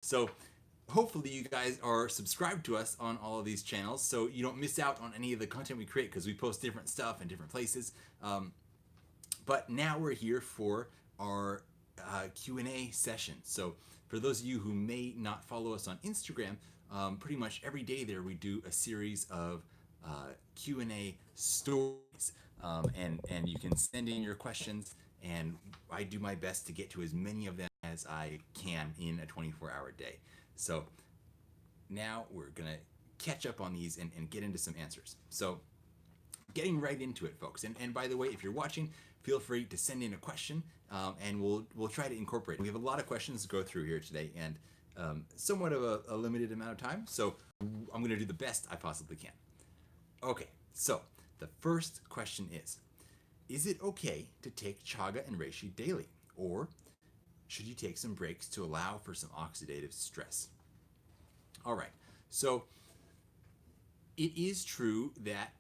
So hopefully you guys are subscribed to us on all of these channels so you don't miss out on any of the content we create because we post different stuff in different places. But now we're here for our Q&A session. So for those of you who may not follow us on Instagram, pretty much every day there we do a series of Q&A stories, and you can send in your questions, and I do my best to get to as many of them as I can in a 24-hour day. So now we're gonna catch up on these and get into some answers. So getting right into it, folks. And by the way, if you're watching, feel free to send in a question, and we'll try to incorporate. We have a lot of questions to go through here today, and somewhat of a limited amount of time. So I'm going to do the best I possibly can. Okay, so the first question is it okay to take chaga and reishi daily, or should you take some breaks to allow for some oxidative stress? All right, so it is true that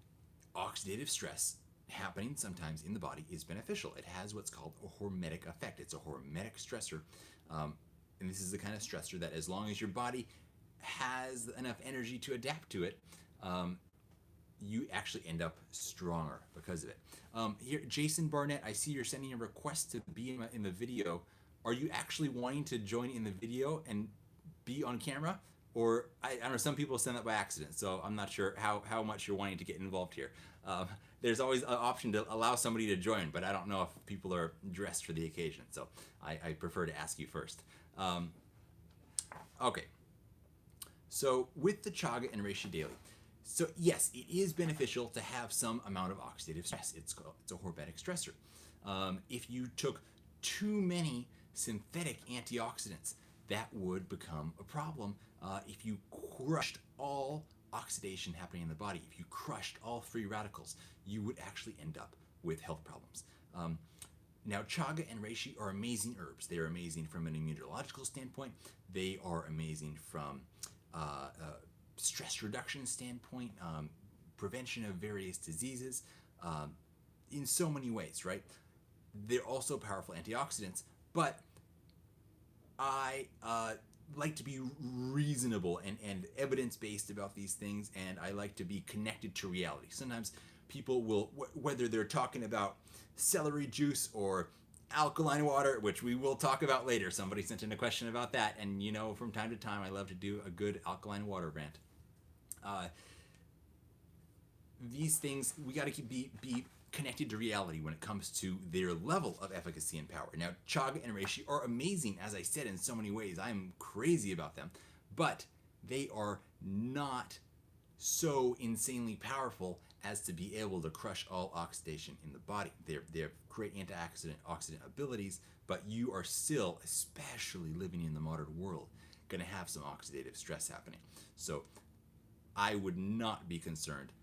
oxidative stress happening sometimes in the body is beneficial. It has what's called a hormetic effect. It's a hormetic stressor. And this is the kind of stressor that as long as your body has enough energy to adapt to it, you actually end up stronger because of it. Here, Jason Barnett, I see you're sending a request to be in the video. Are you actually wanting to join in the video and be on camera? Or I don't know, some people send that by accident, so I'm not sure how much you're wanting to get involved here. There's always an option to allow somebody to join, but I don't know if people are dressed for the occasion, so I prefer to ask you first. Okay, so with the chaga and reishi daily, so yes, it is beneficial to have some amount of oxidative stress. It's a hormetic stressor. If you took too many synthetic antioxidants, that would become a problem. If you crushed all oxidation happening in the body, if you crushed all free radicals, you would actually end up with health problems. Now, chaga and reishi are amazing herbs. They are amazing from an immunological standpoint. They are amazing from a stress reduction standpoint, prevention of various diseases, in so many ways, right? They're also powerful antioxidants, but I like to be reasonable and evidence-based about these things, and I like to be connected to reality. Sometimes people will, whether they're talking about celery juice or alkaline water, which we will talk about later. Somebody sent in a question about that, and you know, from time to time, I love to do a good alkaline water rant. These things, we got to be connected to reality when it comes to their level of efficacy and power. Now, chaga and reishi are amazing, as I said, in so many ways. I'm crazy about them, but they are not so insanely powerful as to be able to crush all oxidation in the body. They have great antioxidant abilities, but you are still, especially living in the modern world, going to have some oxidative stress happening. So I would not be concerned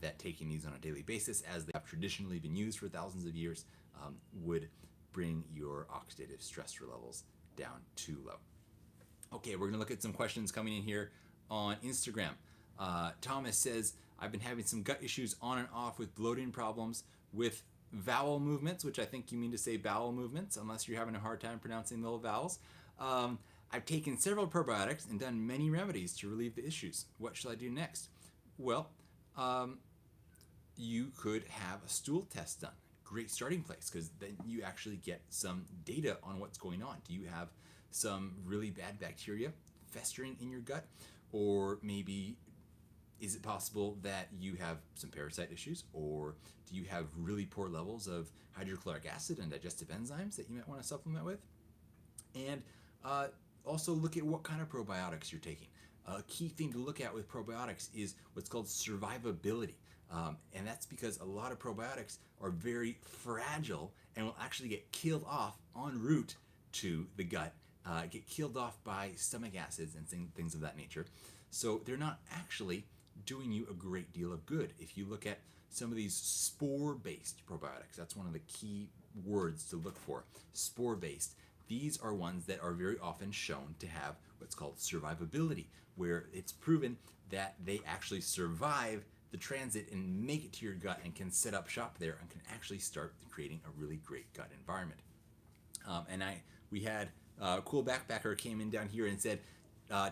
that taking these on a daily basis, as they have traditionally been used for thousands of years, would bring your oxidative stressor levels down too low. Okay, we're going to look at some questions coming in here on Instagram. Thomas says, I've been having some gut issues on and off with bloating problems with vowel movements, which I think you mean to say bowel movements, unless you're having a hard time pronouncing the vowels. I've taken several probiotics and done many remedies to relieve the issues. What should I do next? Well, you could have a stool test done. Great starting place, because then you actually get some data on what's going on. Do you have some really bad bacteria festering in your gut? Or maybe is it possible that you have some parasite issues? Or do you have really poor levels of hydrochloric acid and digestive enzymes that you might want to supplement with? And also look at what kind of probiotics you're taking. A key thing to look at with probiotics is what's called survivability. And that's because a lot of probiotics are very fragile and will actually get killed off en route to the gut, get killed off by stomach acids and things of that nature. So they're not actually doing you a great deal of good. If you look at some of these spore-based probiotics, that's one of the key words to look for, spore-based. These are ones that are very often shown to have what's called survivability, where it's proven that they actually survive the transit and make it to your gut and can set up shop there and can actually start creating a really great gut environment. We had Cool Backpacker came in down here and said,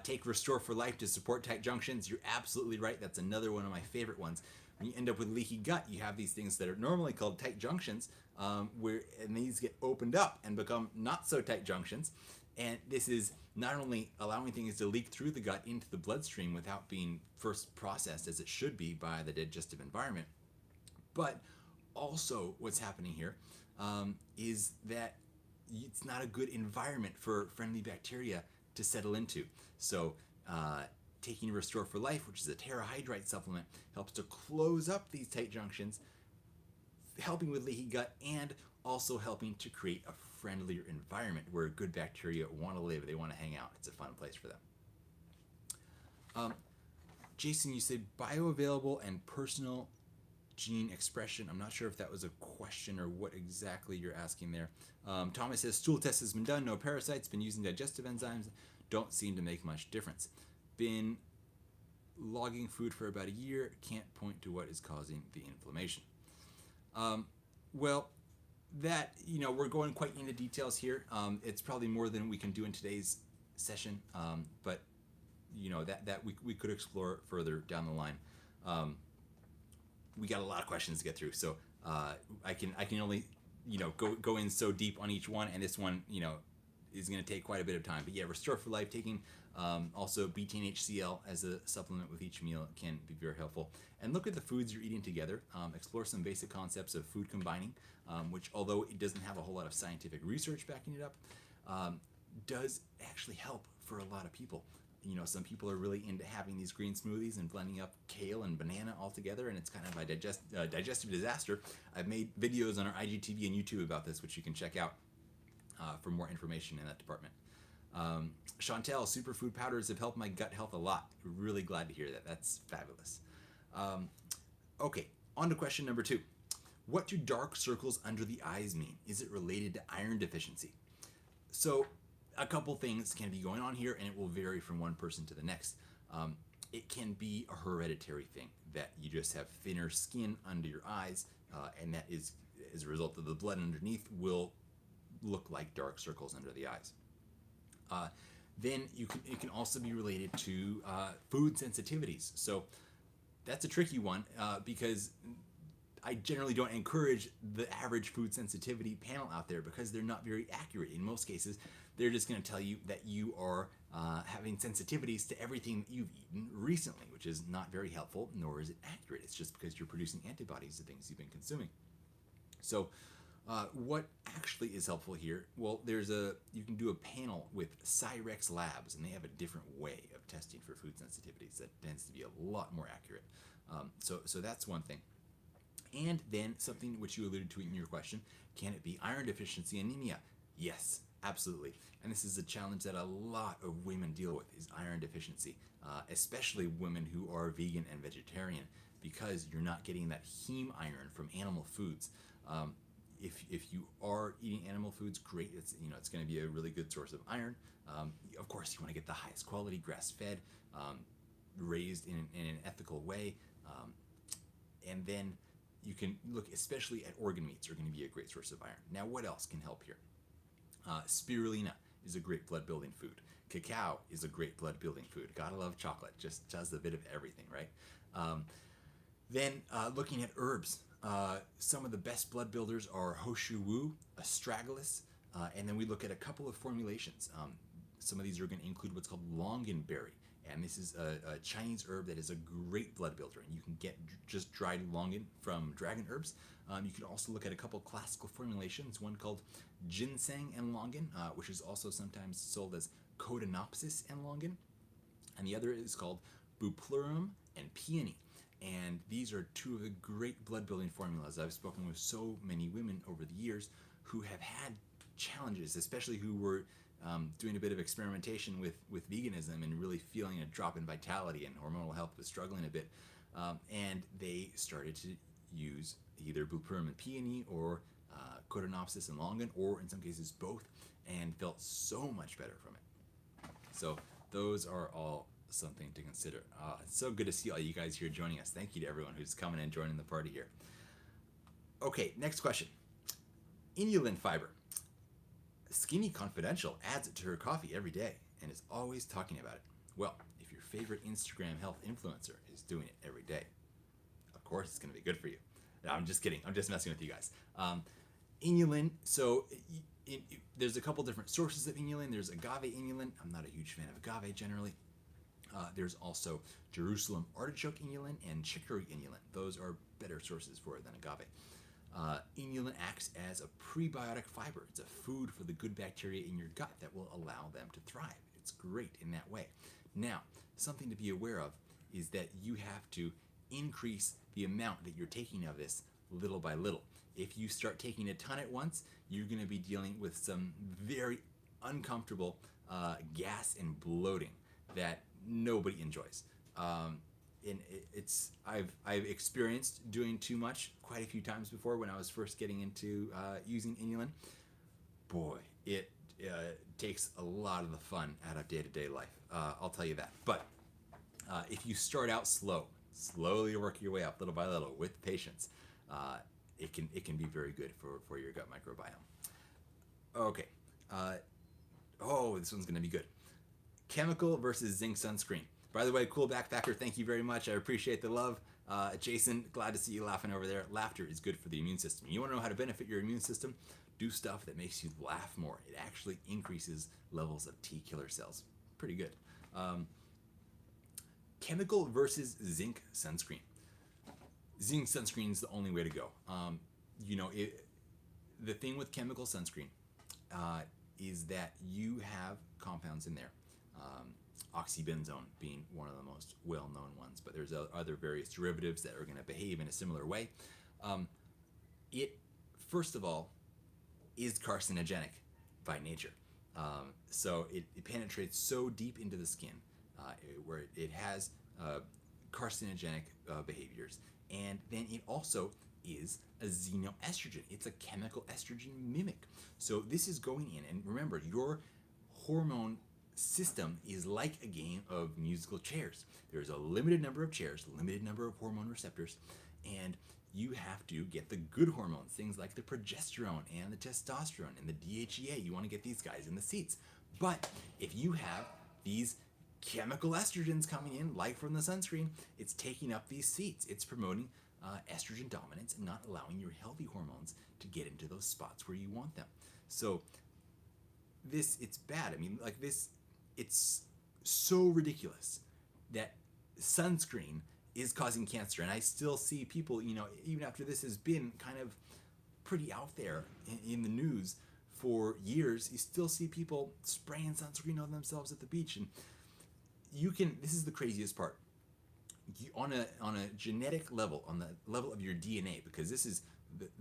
take Restore for Life to support tight junctions. You're absolutely right. That's another one of my favorite ones. When you end up with leaky gut, you have these things that are normally called tight junctions, and these get opened up and become not so tight junctions. And this is not only allowing things to leak through the gut into the bloodstream without being first processed as it should be by the digestive environment, but also what's happening here is that it's not a good environment for friendly bacteria to settle into. So taking Restore for Life, which is a terahydrite supplement, helps to close up these tight junctions, helping with leaky gut and also helping to create a friendlier environment where good bacteria want to live, they want to hang out. It's a fun place for them. Jason, you said bioavailable and personal gene expression. I'm not sure if that was a question or what exactly you're asking there. Thomas says stool test has been done, no parasites, been using digestive enzymes, don't seem to make much difference. Been logging food for about a year, can't point to what is causing the inflammation. Well, that, we're going quite into details here. It's probably more than we can do in today's session, but that we could explore further down the line. We got a lot of questions to get through, so I can only go in so deep on each one, and this one is going to take quite a bit of time. But yeah, Restore for Life, taking also betaine HCl as a supplement with each meal can be very helpful. And look at the foods you're eating together. Explore some basic concepts of food combining, which, although it doesn't have a whole lot of scientific research backing it up, does actually help for a lot of people. Some people are really into having these green smoothies and blending up kale and banana all together, and it's kind of a digestive disaster. I've made videos on our IGTV and YouTube about this, which you can check out for more information in that department. Chantel, superfood powders have helped my gut health a lot. Really glad to hear that. That's fabulous. Okay, on to question number 2. What do dark circles under the eyes mean? Is it related to iron deficiency? So a couple things can be going on here, and it will vary from one person to the next. It can be a hereditary thing, that you just have thinner skin under your eyes, and that is, as a result of the blood underneath, will look like dark circles under the eyes. Then it can also be related to food sensitivities. So that's a tricky one because I generally don't encourage the average food sensitivity panel out there because they're not very accurate. In most cases, they're just going to tell you that you are having sensitivities to everything that you've eaten recently, which is not very helpful, nor is it accurate. It's just because you're producing antibodies to things you've been consuming. So what actually is helpful here? Well, you can do a panel with Cyrex Labs, and they have a different way of testing for food sensitivities that tends to be a lot more accurate. So that's one thing. And then something which you alluded to in your question, can it be iron deficiency anemia? Yes, absolutely. And this is a challenge that a lot of women deal with, is iron deficiency, especially women who are vegan and vegetarian, because you're not getting that heme iron from animal foods. If you are eating animal foods, great. It's going to be a really good source of iron. Of course, you want to get the highest quality, grass-fed, raised in an ethical way, and then you can look especially at organ meats are going to be a great source of iron. Now, what else can help here? Spirulina is a great blood-building food. Cacao is a great blood-building food. Gotta love chocolate. Just does a bit of everything, right? Then looking at herbs. Some of the best blood builders are Hoshu Wu, astragalus, and then we look at a couple of formulations. Some of these are going to include what's called longanberry, and this is a Chinese herb that is a great blood builder, and you can get just dried longan from dragon herbs. You can also look at a couple classical formulations, one called ginseng and longan, which is also sometimes sold as Codonopsis and longan, and the other is called bupleurum and peony. And these are two of the great blood-building formulas. I've spoken with so many women over the years who have had challenges, especially who were doing a bit of experimentation with veganism and really feeling a drop in vitality, and hormonal health was struggling a bit. And they started to use either bupleurum and peony or Codonopsis and longan, or in some cases both, and felt so much better from it. So those are all something to consider. It's so good to see all you guys here joining us. Thank you to everyone who's coming and joining the party here. Okay, next question. Inulin fiber. Skinny Confidential adds it to her coffee every day and is always talking about it. Well, if your favorite Instagram health influencer is doing it every day, of course it's going to be good for you. No, I'm just kidding. I'm just messing with you guys. Inulin. So there's a couple different sources of inulin. There's agave inulin. I'm not a huge fan of agave generally. There's also Jerusalem artichoke inulin and chicory inulin. Those are better sources for it than agave. Inulin acts as a prebiotic fiber. It's a food for the good bacteria in your gut that will allow them to thrive. It's great in that way. Now, something to be aware of is that you have to increase the amount that you're taking of this little by little. If you start taking a ton at once, you're going to be dealing with some very uncomfortable gas and bloating that nobody enjoys. And I've experienced doing too much quite a few times before when I was first getting into using inulin. Boy, it takes a lot of the fun out of day-to-day life. I'll tell you that. But if you start out slowly work your way up little by little with patience, it can be very good for your gut microbiome. Okay. This one's going to be good. Chemical versus zinc sunscreen. By the way, cool backpacker, thank you very much. I appreciate the love. Jason, glad to see you laughing over there. Laughter is good for the immune system. You want to know how to benefit your immune system? Do stuff that makes you laugh more. It actually increases levels of T killer cells. Pretty good. Chemical versus zinc sunscreen. Zinc sunscreen is the only way to go. The thing with chemical sunscreen is that you have compounds in there. Oxybenzone being one of the most well-known ones, but there's other various derivatives that are going to behave in a similar way. It, first of all, is carcinogenic by nature. So it penetrates so deep into the skin where it has carcinogenic behaviors. And then it also is a xenoestrogen. It's a chemical estrogen mimic. So this is going in, and remember, your hormone system is like a game of musical chairs. There's a limited number of chairs, limited number of hormone receptors, and you have to get the good hormones, things like the progesterone and the testosterone and the DHEA. You want to get these guys in the seats. But if you have these chemical estrogens coming in, like from the sunscreen, it's taking up these seats. It's promoting estrogen dominance and not allowing your healthy hormones to get into those spots where you want them. So it's bad. I mean, like this, it's so ridiculous that sunscreen is causing cancer. And I still see people, even after this has been kind of pretty out there in the news for years, you still see people spraying sunscreen on themselves at the beach. And this is the craziest part. On a genetic level, on the level of your DNA, because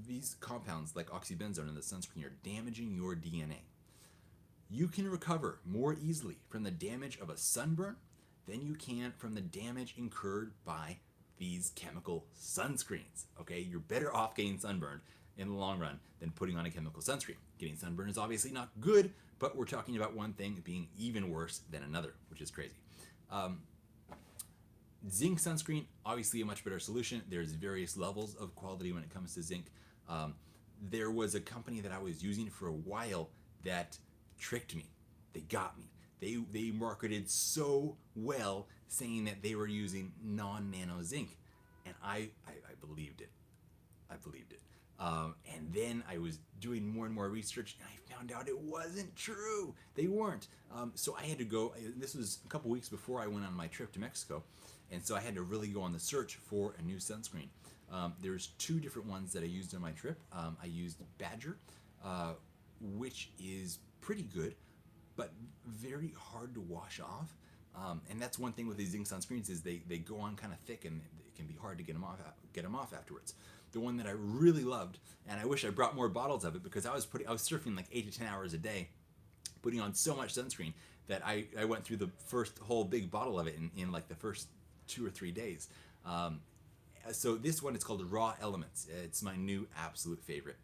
these compounds like oxybenzone in the sunscreen are damaging your DNA. You can recover more easily from the damage of a sunburn than you can from the damage incurred by these chemical sunscreens. Okay, you're better off getting sunburned in the long run than putting on a chemical sunscreen. Getting sunburned is obviously not good, but we're talking about one thing being even worse than another, which is crazy. Zinc sunscreen, obviously a much better solution. There's various levels of quality when it comes to zinc. There was a company that I was using for a while that tricked me. They got me. They marketed so well, saying that they were using non-nano zinc, and I believed it. And then I was doing more and more research, and I found out it wasn't true. They weren't. So I had to go. This was a couple weeks before I went on my trip to Mexico, and so I had to really go on the search for a new sunscreen. There's two different ones that I used on my trip. I used Badger, which is pretty good, but very hard to wash off. And that's one thing with these zinc sunscreens is they go on kind of thick, and it can be hard to get them off afterwards. The one that I really loved, and I wish I brought more bottles of it, because I was surfing like 8 to 10 hours a day, putting on so much sunscreen that I went through the first whole big bottle of it in like the first 2 or 3 days. So this one is called Raw Elements. It's my new absolute favorite.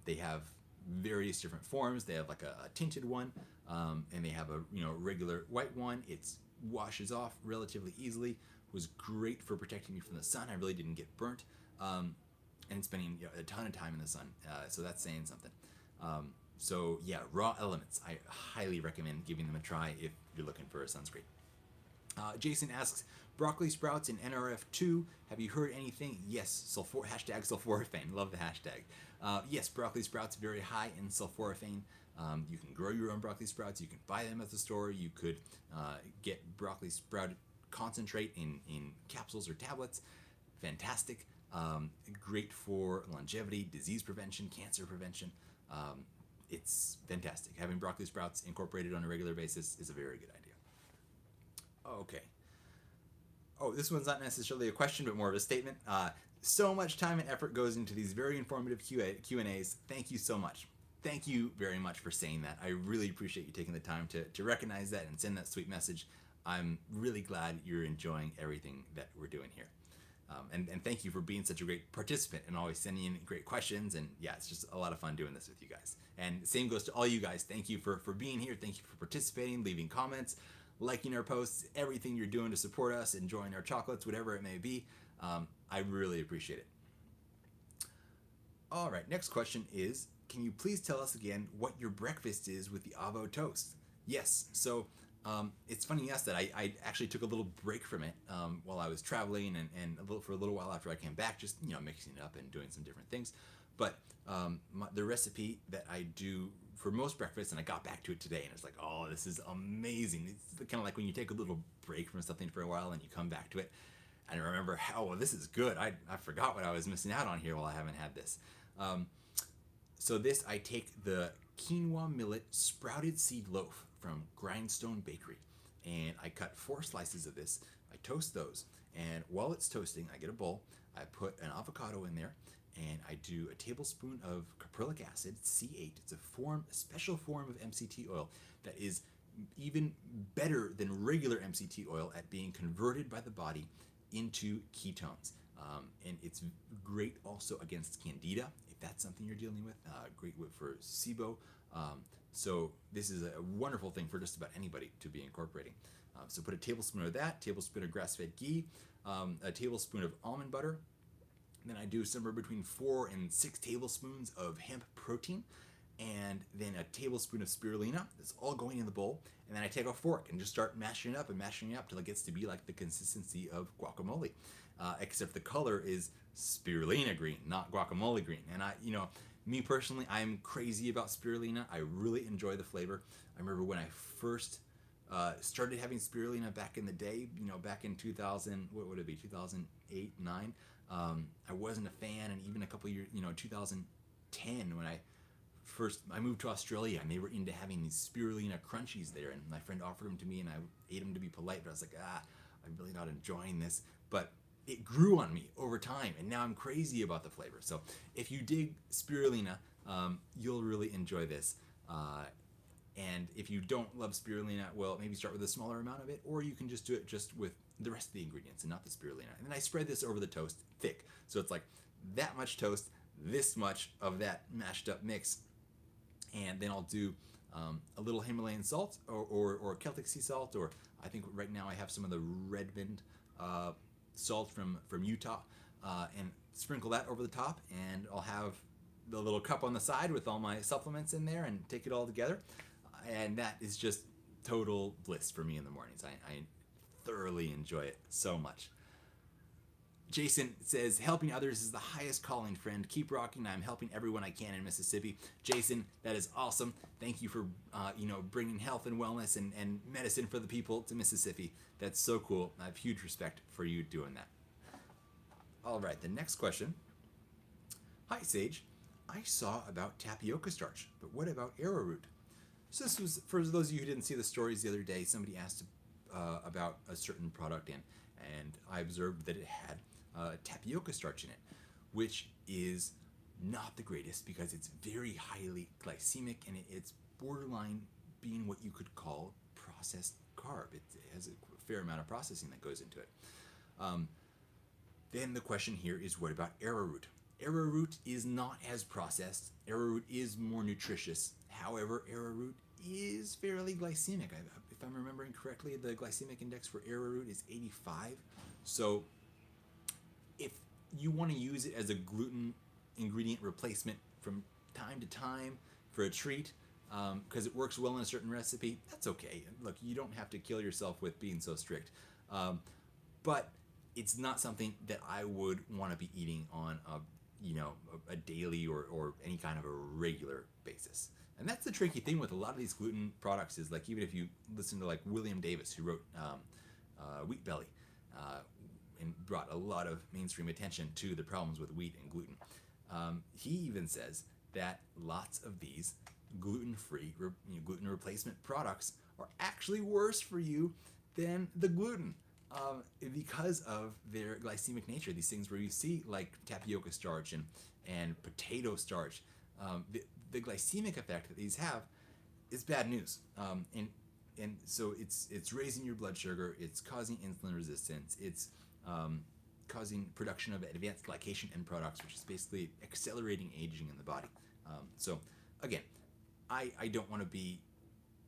They have various different forms. They have like a tinted one, and they have a regular white one. It washes off relatively easily. Was great for protecting me from the sun. I really didn't get burnt, and spending a ton of time in the sun. So that's saying something. So yeah, Raw Elements. I highly recommend giving them a try if you're looking for a sunscreen. Jason asks, broccoli sprouts in NRF2. Have you heard anything? Yes, hashtag sulforaphane. Love the hashtag. Yes, broccoli sprouts very high in sulforaphane. You can grow your own broccoli sprouts. You can buy them at the store. You could get broccoli sprout concentrate in capsules or tablets. Fantastic. Great for longevity, disease prevention, cancer prevention. It's fantastic. Having broccoli sprouts incorporated on a regular basis is a very good idea. Okay. Oh, this one's not necessarily a question, but more of a statement. So much time and effort goes into these very informative Q&As. Thank you so much. Thank you very much for saying that. I really appreciate you taking the time to recognize that and send that sweet message. I'm really glad you're enjoying everything that we're doing here. And thank you for being such a great participant and always sending in great questions. And yeah, it's just a lot of fun doing this with you guys. And same goes to all you guys. Thank you for being here. Thank you for participating, leaving comments, liking our posts, everything you're doing to support us, enjoying our chocolates, whatever it may be. I really appreciate it. All right, next question is, can you please tell us again what your breakfast is with the Avo toast? Yes, so it's funny you asked that. I actually took a little break from it while I was traveling and for a little while after I came back, just mixing it up and doing some different things. But the recipe that I do for most breakfasts, and I got back to it today, and it's like, oh, this is amazing. It's kind of like when you take a little break from something for a while and you come back to it, and remember, oh, well, this is good. I forgot what I was missing out on here while I haven't had this. So this, I take the quinoa millet sprouted seed loaf from Grindstone Bakery, and I cut 4 slices of this. I toast those, and while it's toasting, I get a bowl. I put an avocado in there, and I do a tablespoon of caprylic acid, C8. It's a special form of MCT oil that is even better than regular MCT oil at being converted by the body into ketones. And it's great also against candida, if that's something you're dealing with. Great for SIBO. So this is a wonderful thing for just about anybody to be incorporating. So put a tablespoon of that, tablespoon of grass-fed ghee, a tablespoon of almond butter. Then I do somewhere between 4 and 6 tablespoons of hemp protein, and then a tablespoon of spirulina. It's all going in the bowl. And then I take a fork and just start mashing it up till it gets to be like the consistency of guacamole. Except the color is spirulina green, not guacamole green. And me personally, I'm crazy about spirulina. I really enjoy the flavor. I remember when I first started having spirulina back in the day, back in 2000, what would it be, 2008, 9. I wasn't a fan, and even a couple years, 2010, when I moved to Australia, and they were into having these spirulina crunchies there, and my friend offered them to me, and I ate them to be polite, but I was like, I'm really not enjoying this. But it grew on me over time, and now I'm crazy about the flavor. So if you dig spirulina, you'll really enjoy this. And if you don't love spirulina, well, maybe start with a smaller amount of it, or you can just do it just with the rest of the ingredients and not the spirulina. And then I spread this over the toast thick. So it's like that much toast, this much of that mashed up mix. And then I'll do a little Himalayan salt or Celtic sea salt, or I think right now I have some of the Redmond salt from Utah, and sprinkle that over the top, and I'll have the little cup on the side with all my supplements in there and take it all together. And that is just total bliss for me in the mornings. I thoroughly enjoy it so much. Jason says, helping others is the highest calling, friend. Keep rocking. I'm helping everyone I can in Mississippi. Jason, that is awesome. Thank you for, bringing health and wellness and medicine for the people to Mississippi. That's so cool. I have huge respect for you doing that. All right, the next question. Hi, Sage. I saw about tapioca starch, but what about arrowroot? So this was, for those of you who didn't see the stories the other day, somebody asked about a certain product, and I observed that it had tapioca starch in it, which is not the greatest because it's very highly glycemic, and it's borderline being what you could call processed carb. It has a fair amount of processing that goes into it. Then the question here is, what about arrowroot? Arrowroot is not as processed. Arrowroot is more nutritious. However, arrowroot is fairly glycemic. If I'm remembering correctly, the glycemic index for arrowroot is 85. So if you want to use it as a gluten ingredient replacement from time to time for a treat because it works well in a certain recipe, that's okay. Look, you don't have to kill yourself with being so strict. But it's not something that I would want to be eating on a daily or any kind of a regular basis. And that's the tricky thing with a lot of these gluten products is like even if you listen to like William Davis, who wrote Wheat Belly, and brought a lot of mainstream attention to the problems with wheat and gluten. He even says that lots of these gluten-free, gluten replacement products are actually worse for you than the gluten because of their glycemic nature. These things where you see like tapioca starch and potato starch, the glycemic effect that these have is bad news. And so it's raising your blood sugar, it's causing insulin resistance, it's causing production of advanced glycation end products, which is basically accelerating aging in the body. So again, I don't want to be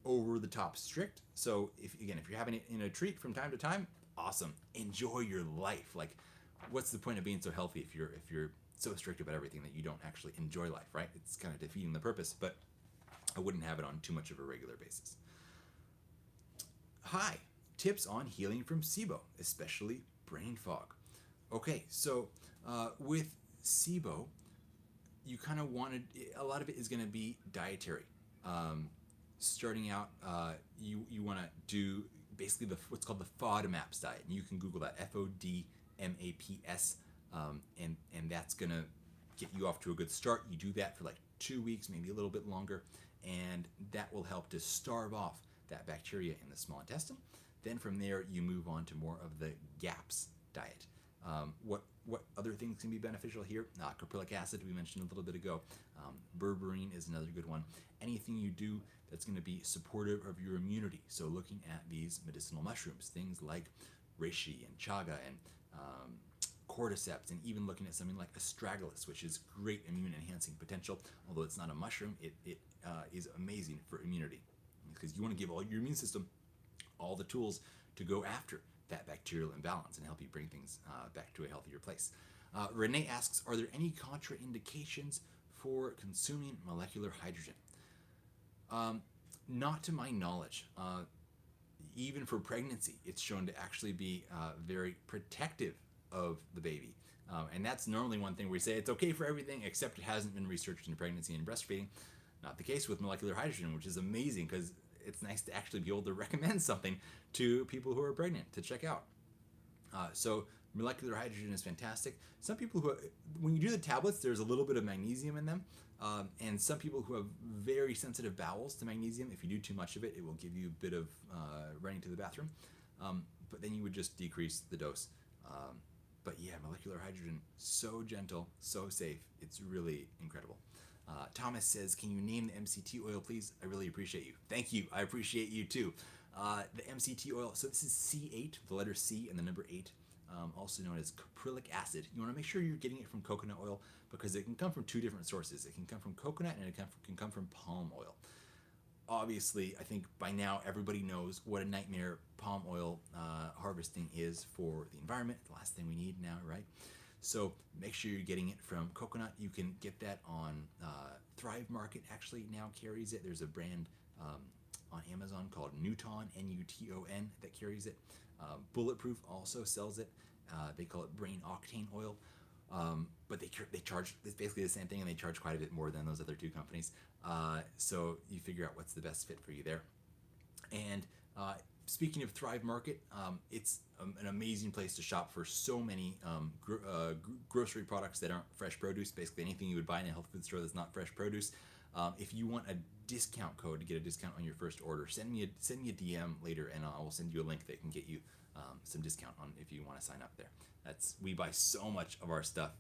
over the top strict. So if you're having it in a treat from time to time, awesome. Enjoy your life. Like, what's the point of being so healthy if you're so strict about everything that you don't actually enjoy life, right? It's kind of defeating the purpose. But I wouldn't have it on too much of a regular basis. Hi, tips on healing from SIBO, especially brain fog. Okay, so with SIBO, you kind of wanted, a lot of it is going to be dietary. Starting out, you want to do basically what's called the FODMAPs diet, and you can Google that, FODMAPS, and that's going to get you off to a good start. You do that for like 2 weeks, maybe a little bit longer, and that will help to starve off that bacteria in the small intestine. Then from there, you move on to more of the GAPS diet. What other things can be beneficial here? Caprylic acid, we mentioned a little bit ago. Berberine is another good one. Anything you do that's going to be supportive of your immunity. So looking at these medicinal mushrooms, things like reishi and chaga and cordyceps, and even looking at something like astragalus, which is great immune enhancing potential. Although it's not a mushroom, it is amazing for immunity because you want to give all your immune system all the tools to go after that bacterial imbalance and help you bring things back to a healthier place. Renee asks, are there any contraindications for consuming molecular hydrogen? Not to my knowledge. Even for pregnancy, it's shown to actually be very protective of the baby. And that's normally one thing where we say it's okay for everything except it hasn't been researched in pregnancy and breastfeeding. Not the case with molecular hydrogen, which is amazing because it's nice to actually be able to recommend something to people who are pregnant to check out. So molecular hydrogen is fantastic. Some people when you do the tablets, there's a little bit of magnesium in them. And some people who have very sensitive bowels to magnesium, if you do too much of it, it will give you a bit of running to the bathroom. But then you would just decrease the dose. But yeah, molecular hydrogen, so gentle, so safe. It's really incredible. Thomas says, can you name the MCT oil, please? I really appreciate you. Thank you. I appreciate you too. The MCT oil, so this is C8, the letter C and the number 8, also known as caprylic acid. You want to make sure you're getting it from coconut oil because it can come from two different sources. It can come from coconut and it can come from palm oil. Obviously, I think by now everybody knows what a nightmare palm oil harvesting is for the environment. The last thing we need now, right? So make sure you're getting it from coconut. You can get that on Thrive Market actually now carries it. There's a brand on Amazon called Nuton, Nuton, that carries it. Bulletproof also sells it. They call it brain octane oil. But they charge, it's basically the same thing, and they charge quite a bit more than those other two companies. So you figure out what's the best fit for you there. And speaking of Thrive Market, it's an amazing place to shop for so many grocery products that aren't fresh produce. Basically anything you would buy in a health food store that's not fresh produce. If you want a discount code to get a discount on your first order, send me a DM later, and I will send you a link that can get you some discount on if you want to sign up there. We buy so much of our stuff,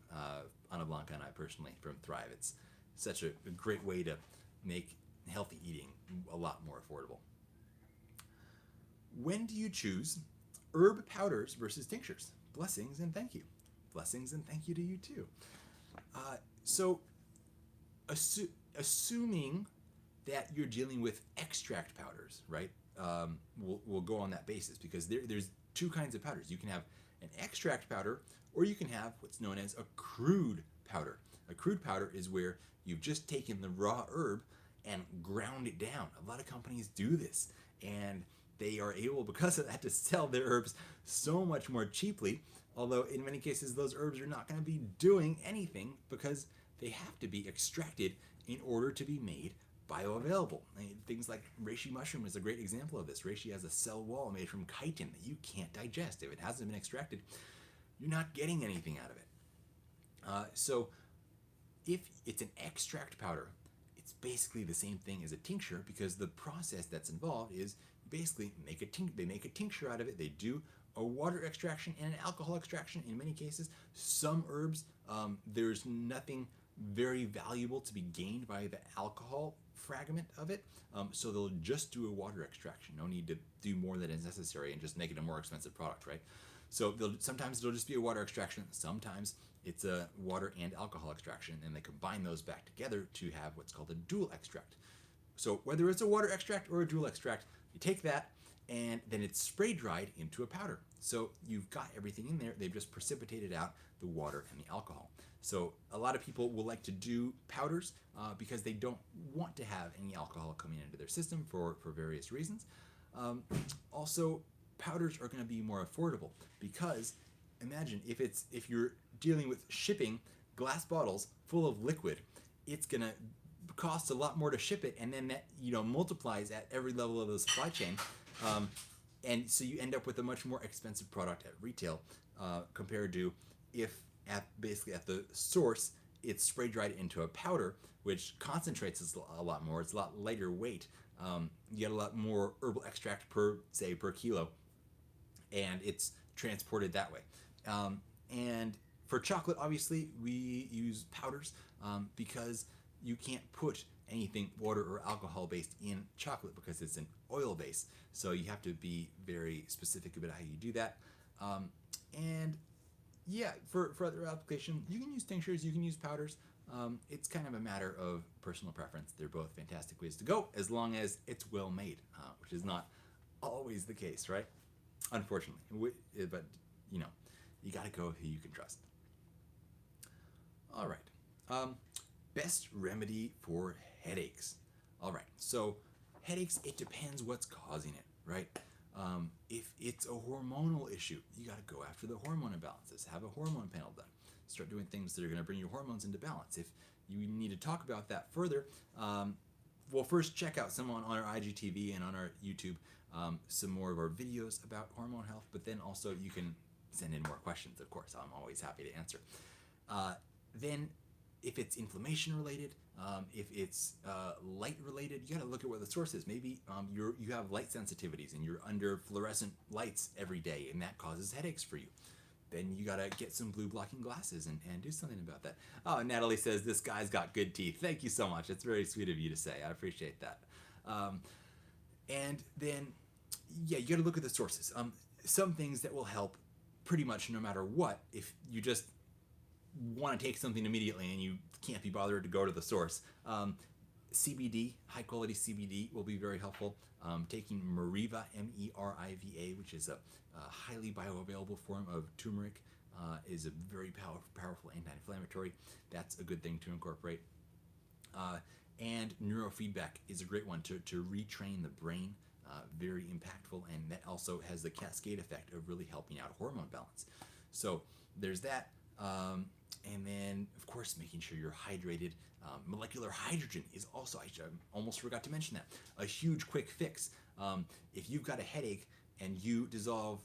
Ana Blanca and I personally, from Thrive. It's such a great way to make healthy eating a lot more affordable. When do you choose herb powders versus tinctures? Blessings and thank you. Blessings and thank you to you too. So assuming that you're dealing with extract powders, right? We'll go on that basis because there's two kinds of powders. You can have an extract powder, or you can have what's known as a crude powder. A crude powder is where you've just taken the raw herb and ground it down. A lot of companies do this, and they are able, because of that, to sell their herbs so much more cheaply. Although in many cases those herbs are not going to be doing anything because they have to be extracted in order to be made bioavailable. Things like reishi mushroom is a great example of this. Reishi has a cell wall made from chitin that you can't digest. If it hasn't been extracted, you're not getting anything out of it. So if it's an extract powder, it's basically the same thing as a tincture, because the process that's involved is basically they make a tincture out of it. They do a water extraction and an alcohol extraction in many cases. Some herbs, there's nothing very valuable to be gained by the alcohol fragment of it, so they'll just do a water extraction. No need to do more than is necessary and just make it a more expensive product, right? So sometimes it'll just be a water extraction. Sometimes it's a water and alcohol extraction, and they combine those back together to have what's called a dual extract. So whether it's a water extract or a dual extract, you take that and then it's spray dried into a powder. So you've got everything in there. They've just precipitated out the water and the alcohol. So a lot of people will like to do powders because they don't want to have any alcohol coming into their system for various reasons. Also, powders are going to be more affordable because imagine if you're dealing with shipping glass bottles full of liquid, it's going to cost a lot more to ship it, and then that multiplies at every level of the supply chain, and so you end up with a much more expensive product at retail compared to if basically at the source it's spray dried into a powder, which concentrates a lot more. It's a lot lighter weight. You get a lot more herbal extract per kilo, and it's transported that way. And for chocolate, obviously, we use powders because you can't put anything water or alcohol based in chocolate because it's an oil base. So you have to be very specific about how you do that. And yeah, for other application, you can use tinctures, you can use powders. It's kind of a matter of personal preference. They're both fantastic ways to go as long as it's well made, which is not always the case, right? Unfortunately. But, you got to go with who you can trust. All right. Best remedy for headaches. All right. So headaches, it depends what's causing it, right? If it's a hormonal issue, you got to go after the hormone imbalances. Have a hormone panel done. Start doing things that are going to bring your hormones into balance. If you need to talk about that further, well, first check out some on our IGTV and on our YouTube, some more of our videos about hormone health, but then also you can send in more questions, of course. I'm always happy to answer. Then if it's inflammation related, if it's light related, you got to look at what the source is. Maybe you have light sensitivities and you're under fluorescent lights every day, and that causes headaches for you. Then you got to get some blue blocking glasses and do something about that. Oh, Natalie says, this guy's got good teeth. Thank you so much. It's very sweet of you to say. I appreciate that. And then, yeah, you got to look at the sources. Some things that will help pretty much no matter what. If you just want to take something immediately and you can't be bothered to go to the source, CBD, high quality CBD, will be very helpful. Taking Meriva, Meriva, which is a highly bioavailable form of turmeric, is a very powerful anti-inflammatory. That's a good thing to incorporate. And neurofeedback is a great one to retrain the brain. Very impactful, and that also has the cascade effect of really helping out hormone balance. So there's that. And then, of course, making sure you're hydrated. Molecular hydrogen is also, I almost forgot to mention that, a huge quick fix. If you've got a headache and you dissolve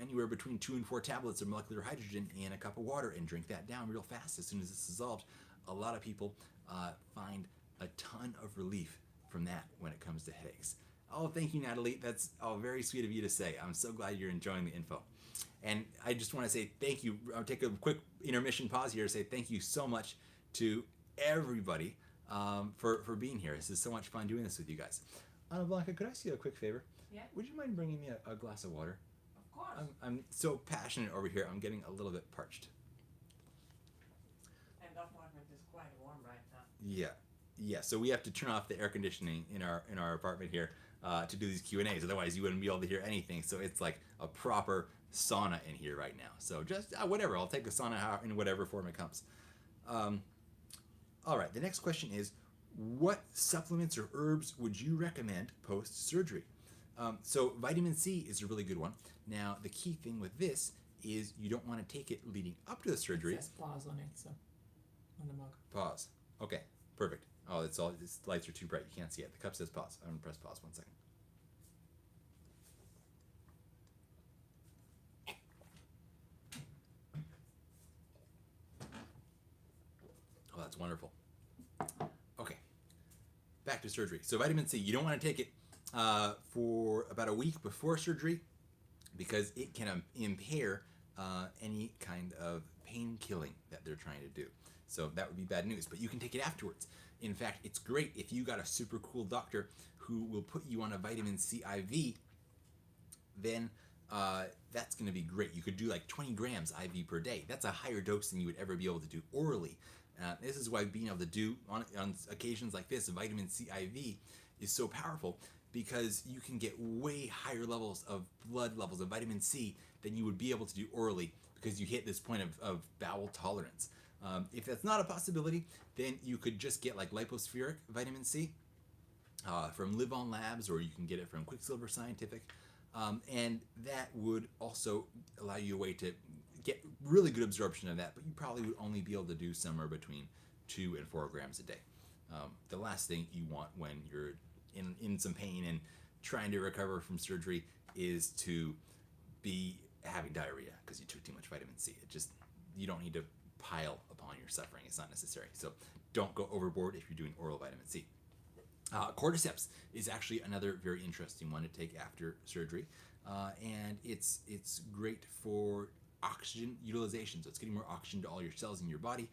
anywhere between 2 and 4 tablets of molecular hydrogen in a cup of water and drink that down real fast as soon as it's dissolved, a lot of people find a ton of relief from that when it comes to headaches. Oh, thank you, Natalie. That's very sweet of you to say. I'm so glad you're enjoying the info. And I just want to say thank you. I'll take a quick intermission pause here to say thank you so much to everybody for being here. This is so much fun doing this with you guys. Ana Blanca, could I ask you a quick favor? Yeah. Would you mind bringing me a glass of water? Of course. I'm so passionate over here. I'm getting a little bit parched. And that moment is quite warm right now. Yeah. So we have to turn off the air conditioning in our apartment here to do these Q&As. Otherwise, you wouldn't be able to hear anything. So it's like a proper sauna in here right now. So just whatever. I'll take the sauna in whatever form it comes. All right. The next question is, what supplements or herbs would you recommend post-surgery? So vitamin C is a really good one. Now, the key thing with this is you don't want to take it leading up to the surgery. It says pause on it, so on the mug. Pause. Okay, perfect. Oh, it's all, these lights are too bright. You can't see it. The cup says pause. I'm going to press pause 1 second. Oh, that's wonderful. Okay, back to surgery. So vitamin C, you don't want to take it for about a week before surgery because it can impair any kind of pain killing that they're trying to do. So that would be bad news, but you can take it afterwards. In fact, it's great if you got a super cool doctor who will put you on a vitamin C IV, then that's going to be great. You could do like 20 grams IV per day. That's a higher dose than you would ever be able to do orally. This is why being able to do on occasions like this, vitamin C IV is so powerful, because you can get way higher levels of blood levels of vitamin C than you would be able to do orally, because you hit this point of bowel tolerance. If that's not a possibility, then you could just get like lipospheric vitamin C from Live On Labs, or you can get it from Quicksilver Scientific, and that would also allow you a way to get really good absorption of that, but you probably would only be able to do somewhere between 2 and 4 grams a day. The last thing you want when you're in some pain and trying to recover from surgery is to be having diarrhea because you took too much vitamin C. You don't need to pile upon your suffering. It's not necessary. So don't go overboard if you're doing oral vitamin C. Cordyceps is actually another very interesting one to take after surgery, and it's great for oxygen utilization. So it's getting more oxygen to all your cells in your body,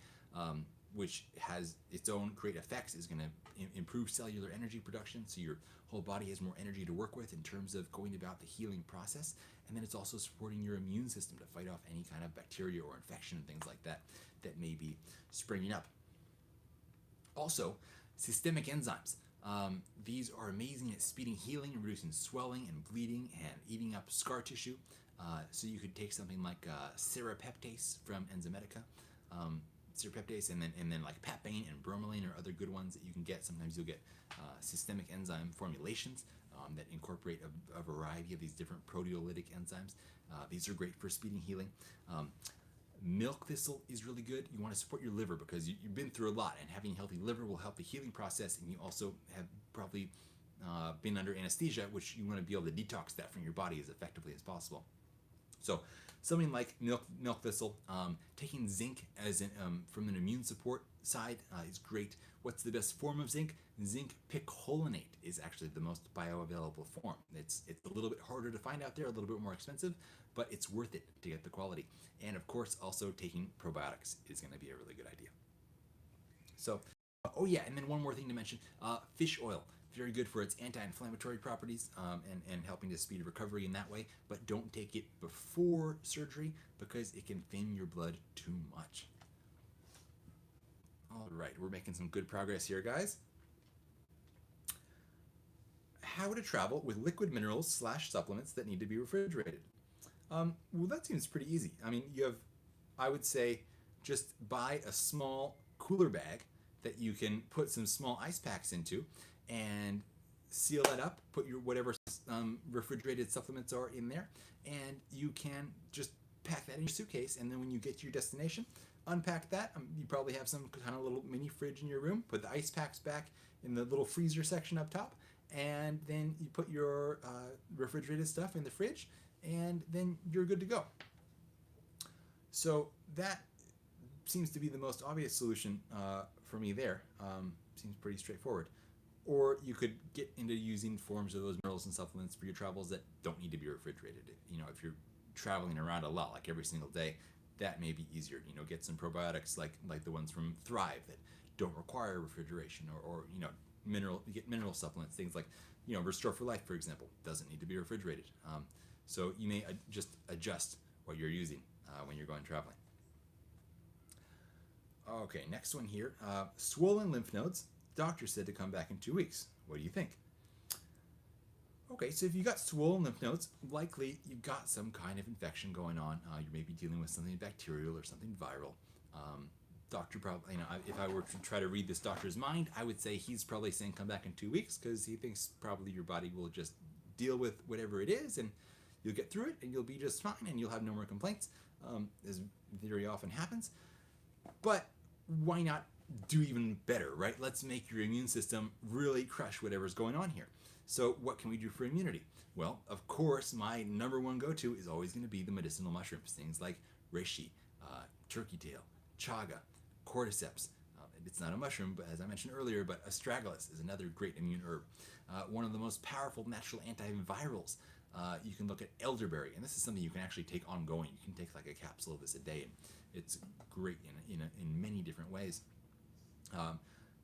which has its own great effects. Is going to improve cellular energy production, so your whole body has more energy to work with in terms of going about the healing process. And then it's also supporting your immune system to fight off any kind of bacteria or infection and things like that that may be springing up. Also, systemic enzymes. These are amazing at speeding healing and reducing swelling and bleeding and eating up scar tissue. So you could take something like serrapeptase from Enzymatica, serrapeptase, and then like papain and bromelain are other good ones that you can get. Sometimes you'll get systemic enzyme formulations that incorporate a variety of these different proteolytic enzymes. These are great for speeding healing. Milk thistle is really good. You want to support your liver because you've been through a lot, and having a healthy liver will help the healing process, and you also have probably been under anesthesia, which you want to be able to detox that from your body as effectively as possible. So something like milk thistle, taking zinc as from an immune support side is great. What's the best form of zinc? Zinc picolinate is actually the most bioavailable form. It's a little bit harder to find out there, a little bit more expensive, but it's worth it to get the quality. And of course, also taking probiotics is going to be a really good idea. So, oh yeah, and then one more thing to mention, fish oil. Very good for its anti-inflammatory properties and helping to speed recovery in that way, but don't take it before surgery because it can thin your blood too much. All right, we're making some good progress here, guys. How to travel with liquid minerals / supplements that need to be refrigerated. Well, that seems pretty easy. I mean, I would say, just buy a small cooler bag that you can put some small ice packs into and seal that up, put your whatever refrigerated supplements are in there, and you can just pack that in your suitcase, and then when you get to your destination, unpack that. You probably have some kind of little mini fridge in your room, put the ice packs back in the little freezer section up top, and then you put your refrigerated stuff in the fridge, and then you're good to go. So that seems to be the most obvious solution for me there. Seems pretty straightforward. Or you could get into using forms of those minerals and supplements for your travels that don't need to be refrigerated. You know, if you're traveling around a lot, like every single day, that may be easier. You know, get some probiotics like the ones from Thrive that don't require refrigeration, or you know, get mineral supplements, things like, you know, Restore for Life, for example, doesn't need to be refrigerated. So you may just adjust what you're using when you're going traveling. Okay, next one here. Swollen lymph nodes. Doctor said to come back in 2 weeks. What do you think? Okay, so if you got swollen lymph nodes, likely you've got some kind of infection going on. You may be dealing with something bacterial or something viral. doctor probably, if I were to try to read this doctor's mind, I would say he's probably saying come back in 2 weeks because he thinks probably your body will just deal with whatever it is and you'll get through it and you'll be just fine and you'll have no more complaints, as very often happens. But why not do even better, right? Let's make your immune system really crush whatever's going on here. So what can we do for immunity? Well, of course, my number one go-to is always going to be the medicinal mushrooms, things like reishi, turkey tail, chaga, cordyceps. It's not a mushroom, but as I mentioned earlier, but astragalus is another great immune herb. One of the most powerful natural antivirals. You can look at elderberry, and this is something you can actually take ongoing. You can take like a capsule of this a day, and it's great in many different ways.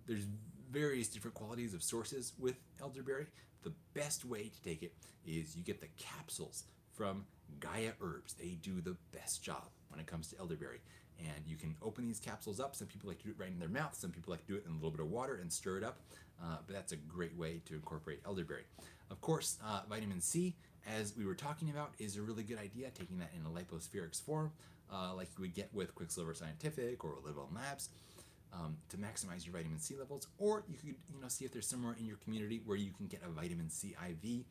There's various different qualities of sources with elderberry. The best way to take it is you get the capsules from Gaia Herbs. They do the best job when it comes to elderberry. And you can open these capsules up. Some people like to do it right in their mouth. Some people like to do it in a little bit of water and stir it up. But that's a great way to incorporate elderberry. Of course, vitamin C, as we were talking about, is a really good idea, taking that in a lipospheric form, like you would get with Quicksilver Scientific or Livell Labs, to maximize your vitamin C levels. Or you could see if there's somewhere in your community where you can get a vitamin C IV,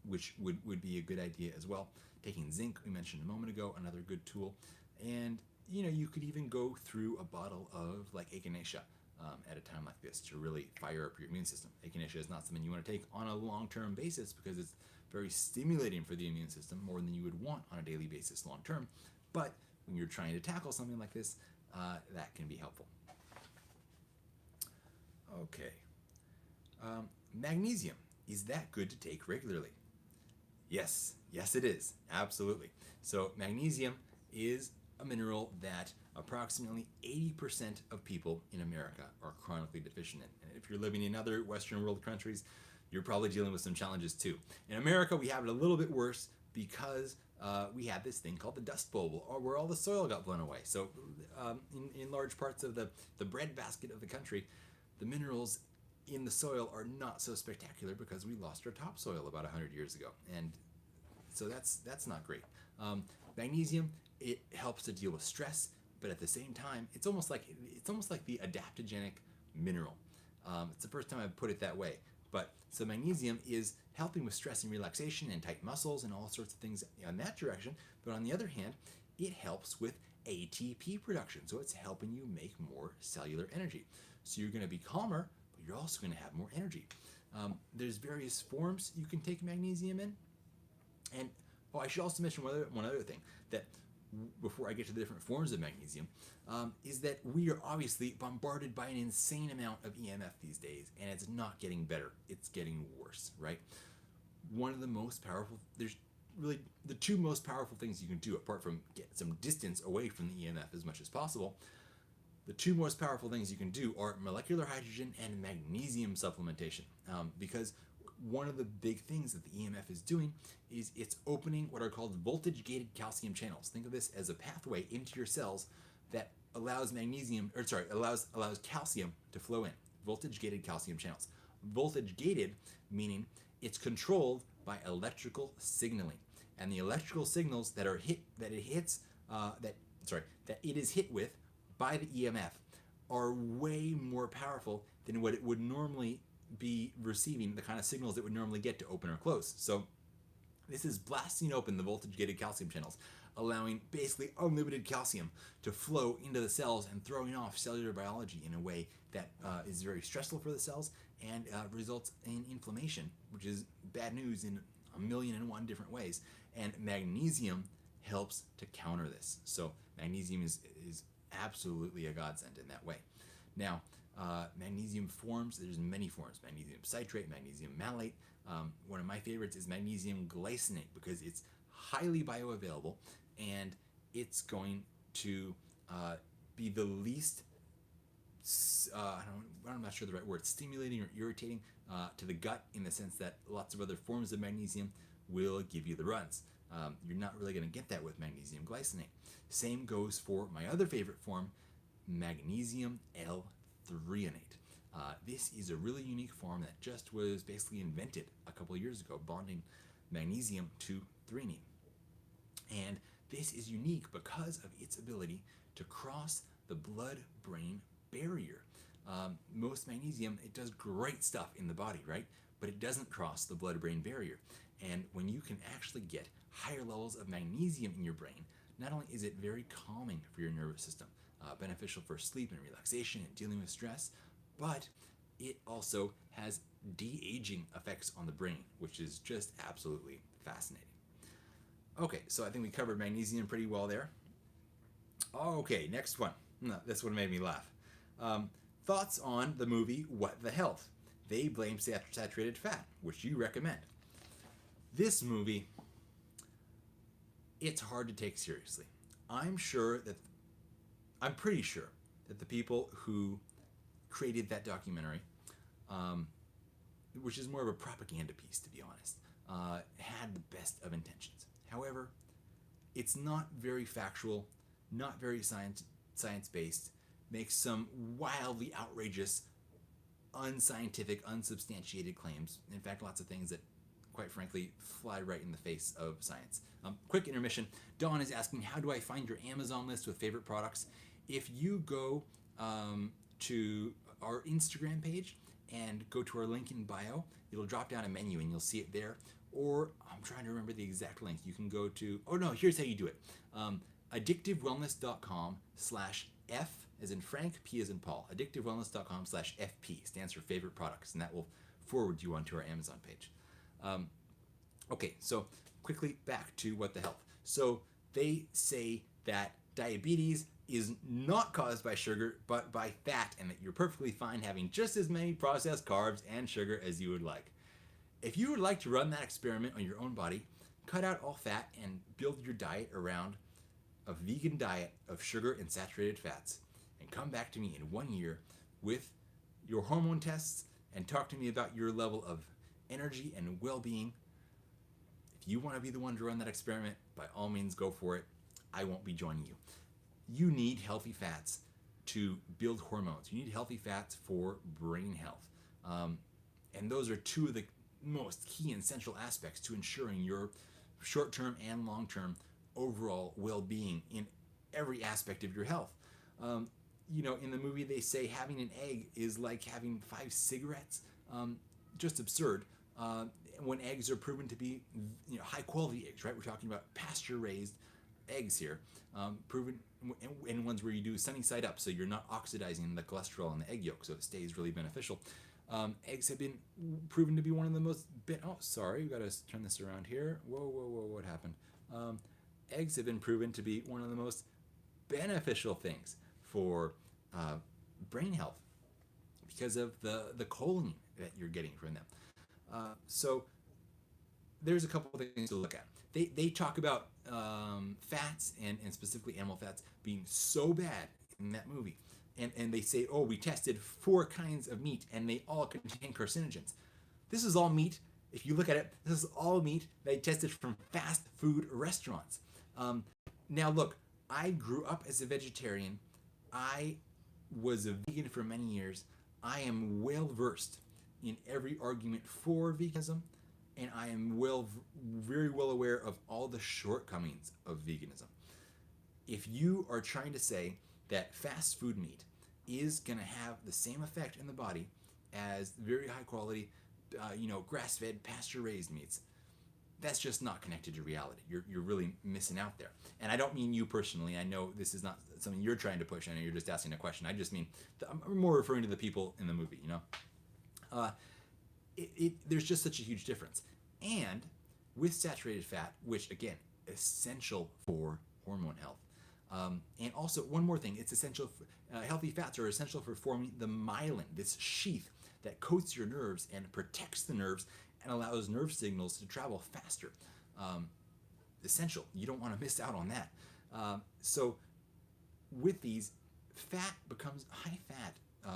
which would be a good idea as well. Taking zinc, we mentioned a moment ago, another good tool. And you could even go through a bottle of like echinacea at a time like this to really fire up your immune system. Echinacea is not something you want to take on a long-term basis because it's very stimulating for the immune system, more than you would want on a daily basis long-term. But when you're trying to tackle something like this, that can be helpful. Okay. Magnesium. Is that good to take regularly? Yes it is. Absolutely. So magnesium is a mineral that approximately 80% of people in America are chronically deficient in. And if you're living in other Western world countries, you're probably dealing with some challenges too. In America, we have it a little bit worse because we had this thing called the Dust Bowl, where all the soil got blown away. So in large parts of the breadbasket of the country, the minerals in the soil are not so spectacular because we lost our topsoil about 100 years ago. And so that's not great. Magnesium, it helps to deal with stress, but at the same time, it's almost like the adaptogenic mineral. It's the first time I've put it that way. But so magnesium is helping with stress and relaxation and tight muscles and all sorts of things in that direction. But on the other hand, it helps with ATP production. So it's helping you make more cellular energy. So you're going to be calmer, but you're also going to have more energy. There's various forms you can take magnesium in. And I should also mention one other thing, that before I get to the different forms of magnesium, is that we are obviously bombarded by an insane amount of EMF these days, and it's not getting better, it's getting worse, right? One of the most powerful, there's really the two most powerful things you can do, apart from get some distance away from the EMF as much as possible, the two most powerful things you can do are molecular hydrogen and magnesium supplementation, because one of the big things that the EMF is doing is it's opening what are called voltage-gated calcium channels. Think of this as a pathway into your cells that allows allows calcium to flow in. Voltage-gated calcium channels. Voltage-gated meaning it's controlled by electrical signaling, and the electrical signals that it is hit with by the EMF are way more powerful than what it would normally be receiving, the kind of signals it would normally get to open or close. So this is blasting open the voltage-gated calcium channels, allowing basically unlimited calcium to flow into the cells and throwing off cellular biology in a way that is very stressful for the cells and results in inflammation, which is bad news in 1,000,001 different ways. And magnesium helps to counter this. So magnesium is absolutely a godsend in that way. Now, magnesium forms, there's many forms: magnesium citrate, magnesium malate. One of my favorites is magnesium glycinate because it's highly bioavailable and it's going to be the least, I'm not sure the right word, stimulating or irritating to the gut, in the sense that lots of other forms of magnesium will give you the runs. You're not really going to get that with magnesium glycinate. Same goes for my other favorite form, magnesium L-threonate. This is a really unique form that just was basically invented a couple of years ago, bonding magnesium to threonine. And This is unique because of its ability to cross the blood-brain barrier. Most magnesium, it does great stuff in the body, right? But it doesn't cross the blood-brain barrier. And when you can actually get higher levels of magnesium in your brain, not only is it very calming for your nervous system, beneficial for sleep and relaxation and dealing with stress, but it also has de-aging effects on the brain, which is just absolutely fascinating. Okay, so I think we covered magnesium pretty well there. Okay, next one. This one made me laugh. Thoughts on the movie What the Health? They blame saturated fat, which you recommend. This movie, it's hard to take seriously. I'm pretty sure that the people who created that documentary, which is more of a propaganda piece, to be honest, had the best of intentions. However, it's not very factual, not very science-based, makes some wildly outrageous, unscientific, unsubstantiated claims. In fact, lots of things that, quite frankly, fly right in the face of science. Quick intermission. Dawn is asking, how do I find your Amazon list with favorite products? If you go to our Instagram page and go to our link in bio, it'll drop down a menu and you'll see it there. Or I'm trying to remember the exact link. You can go to, here's how you do it. Addictivewellness.com/F as in Frank, P as in Paul. Addictivewellness.com/FP stands for favorite products, and that will forward you onto our Amazon page. Okay, so quickly back to What the Health. So they say that diabetes is not caused by sugar, but by fat, and that you're perfectly fine having just as many processed carbs and sugar as you would like. If you would like to run that experiment on your own body, cut out all fat and build your diet around a vegan diet of sugar and saturated fats, and come back to me in 1 year with your hormone tests and talk to me about your level of energy and well-being. If you want to be the one to run that experiment, by all means go for it. I won't be joining you. You need healthy fats to build hormones. You need healthy fats for brain health. And those are two of the most key and central aspects to ensuring your short-term and long-term overall well-being in every aspect of your health. In the movie they say having an egg is like having 5 cigarettes. Just absurd. When eggs are proven to be high-quality eggs, right? We're talking about pasture-raised eggs here, proven in ones where you do sunny side up, so you're not oxidizing the cholesterol in the egg yolk, so it stays really beneficial. Eggs have been proven to be one of the most we got to turn this around here. Whoa, what happened? Eggs have been proven to be one of the most beneficial things for brain health because of the choline that you're getting from them. So there's a couple of things to look at. They talk about fats and specifically animal fats being so bad in that movie. And they say, we tested 4 kinds of meat and they all contain carcinogens. This is all meat. If you look at it, this is all meat they tested from fast food restaurants. Now look, I grew up as a vegetarian. I was a vegan for many years. I am well versed in every argument for veganism, and I am very well aware of all the shortcomings of veganism. If you are trying to say that fast food meat is going to have the same effect in the body as very high quality, grass-fed, pasture-raised meats, that's just not connected to reality. You're really missing out there. And I don't mean you personally. I know this is not something you're trying to push. I know you're just asking a question. I just mean, I'm more referring to the people in the movie, There's just such a huge difference. And with saturated fat, which again, essential for hormone health. And also, one more thing, it's essential. Healthy fats are essential for forming the myelin, this sheath that coats your nerves and protects the nerves and allows nerve signals to travel faster. Essential. You don't want to miss out on that. So with these, high fat